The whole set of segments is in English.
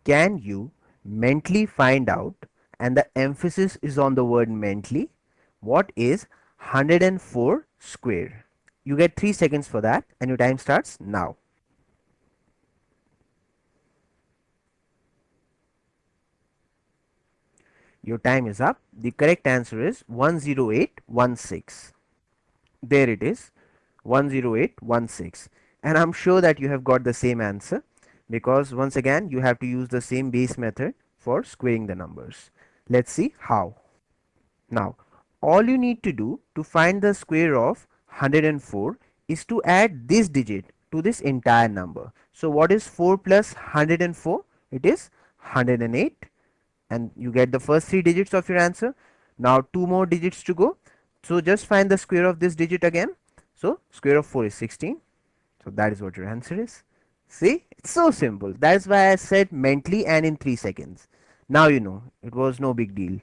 Can you mentally find out, and the emphasis is on the word mentally, what is 104 square? You get 3 seconds for that, and your time starts now. Your time is up. The correct answer is 10816. There it is, 10816. And I'm sure that you have got the same answer, because once again you have to use the same base method for squaring the numbers. Let's see how. Now, all you need to do to find the square of 104 is to add this digit to this entire number. So what is 4 plus 104? It is 108, and you get the first 3 digits of your answer. Now 2 more digits to go. So just find the square of this digit again. So square of 4 is 16. So that is what your answer is. See, it's so simple. That's why I said mentally and in 3 seconds. Now you know, it was no big deal.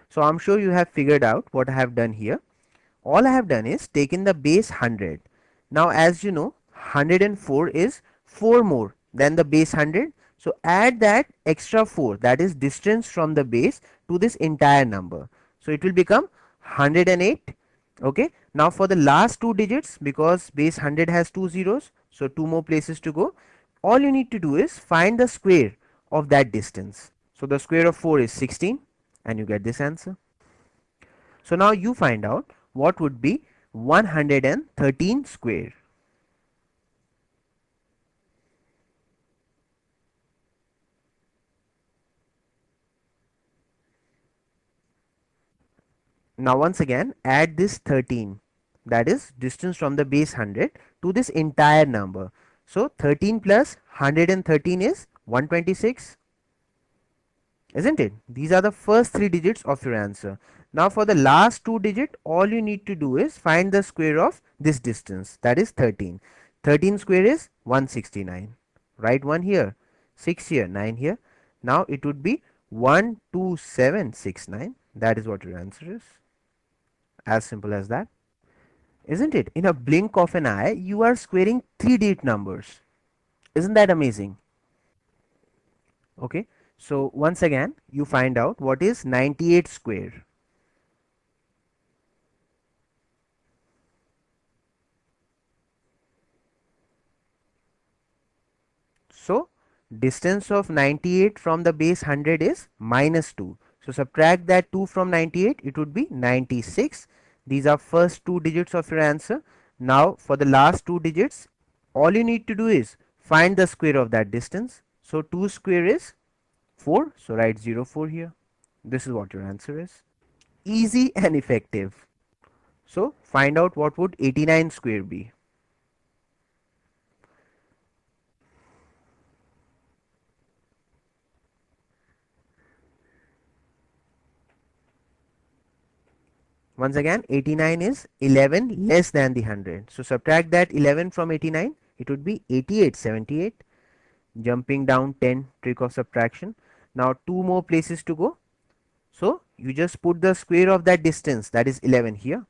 So I'm sure you have figured out what I have done here. All I have done is taken the base 100. Now as you know, 104 is 4 more than the base 100. So add that extra 4, that is distance from the base, to this entire number. So it will become 108. Okay. Now for the last 2 digits, because base 100 has 2 zeros, so 2 more places to go. All you need to do is find the square of that distance. So the square of 4 is 16, and you get this answer. So now you find out what would be 113 square. Now once again add this 13, that is distance from the base 100, to this entire number. So 13 plus 113 is 126, isn't it? These are the first 3 digits of your answer. Now for the last 2 digit, all you need to do is find the square of this distance, that is 13. 13 square is 169. Write 1 here, 6 here, 9 here. Now it would be 12769. That is what your answer is. As simple as that. Isn't it? In a blink of an eye, you are squaring 3 digit numbers. Isn't that amazing? Okay. So once again, you find out what is 98 square. So distance of 98 from the base 100 is minus 2. So subtract that 2 from 98, it would be 96. These are first 2 digits of your answer. Now for the last 2 digits, all you need to do is find the square of that distance. So 2 square is 4. So write 04 here. This is what your answer is. Easy and effective. So find out what would 89 square be. Once again, 89 is 11 less than the 100. So subtract that 11 from 89. It would be 88, 78. Jumping down 10, trick of subtraction. Now 2 more places to go. So you just put the square of that distance, that is 11 here.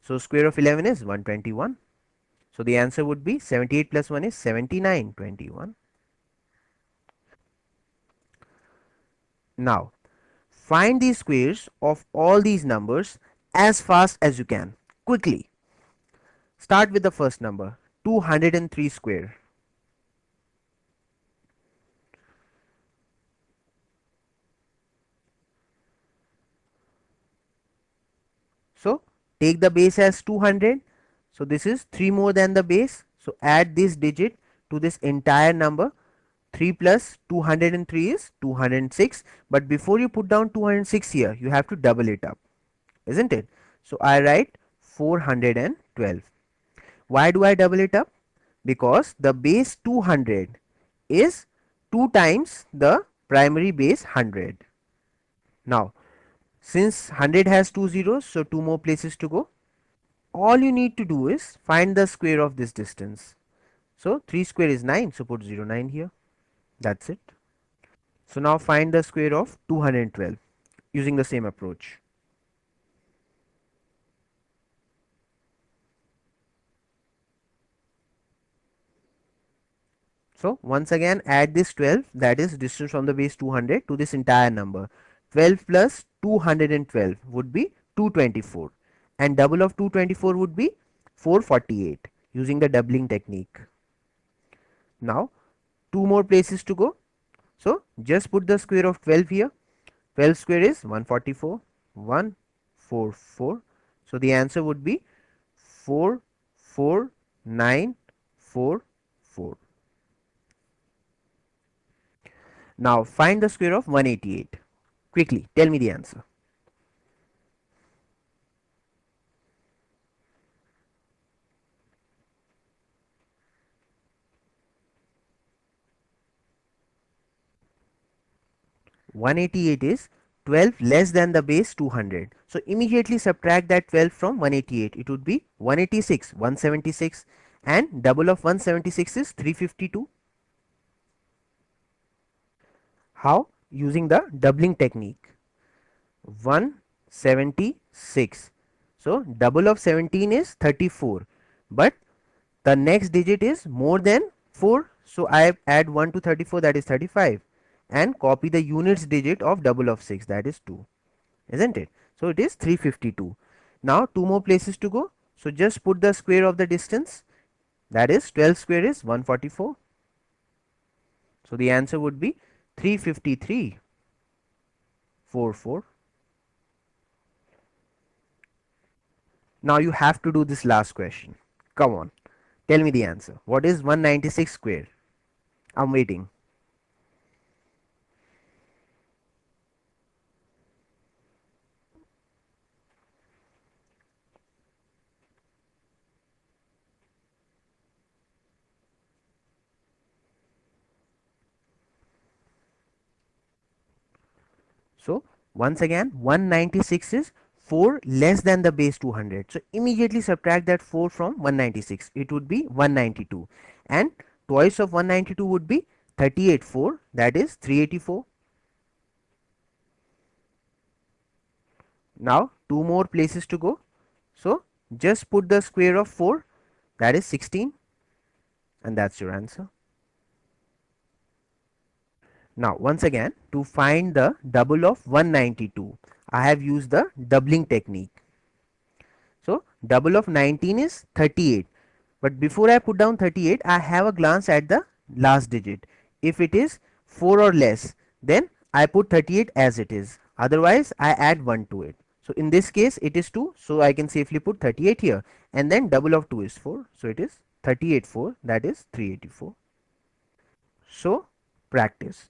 So square of 11 is 121. So the answer would be 78 plus 1 is 79, 21. Now find the squares of all these numbers as fast as you can. Quickly. Start with the first number, 203 square. So take the base as 200. So this is 3 more than the base. So add this digit to this entire number. 3 plus 203 is 206. But before you put down 206 here, you have to double it up, isn't it? So I write 412. Why do I double it up? Because the base 200 is 2 times the primary base 100. Now since 100 has 2 zeros, so 2 more places to go. All you need to do is find the square of this distance. So 3 square is 9, so put 09 here. That's it. So now find the square of 212 using the same approach. So once again add this 12, that is distance from the base 200 to this entire number. 12 plus 212 would be 224, and double of 224 would be 448 using the doubling technique. Now two more places to go. So just put the square of 12 here. 12 square is 144, 144. So the answer would be 44944. Now find the square of 188. Quickly tell me the answer. 188 is 12 less than the base 200. So immediately subtract that 12 from 188. It would be 186, 176, and double of 176 is 352. How? Using the doubling technique. 176. So double of 17 is 34, but the next digit is more than 4. So I add 1 to 34, that is 35, and copy the units digit of double of 6, that is 2, isn't it? So it is 352. Now two more places to go. So just put the square of the distance, that is 12 square is 144. So the answer would be 353.44. Now you have to do this last question. Come on, tell me the answer. What is 196 square? I'm waiting. So once again 196 is 4 less than the base 200. So immediately subtract that 4 from 196. It would be 192, and twice of 192 would be 38.4, that is 384. Now two more places to go. So just put the square of 4, that is 16, and that's your answer. Now once again, to find the double of 192, I have used the doubling technique. So double of 19 is 38, but before I put down 38, I have a glance at the last digit. If it is 4 or less, then I put 38 as it is, otherwise I add 1 to it. So in this case it is 2, so I can safely put 38 here, and then double of 2 is 4, so it is 38.4, that is 384. So practice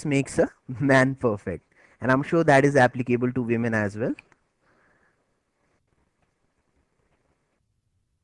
makes a man perfect, and I'm sure that is applicable to women as well.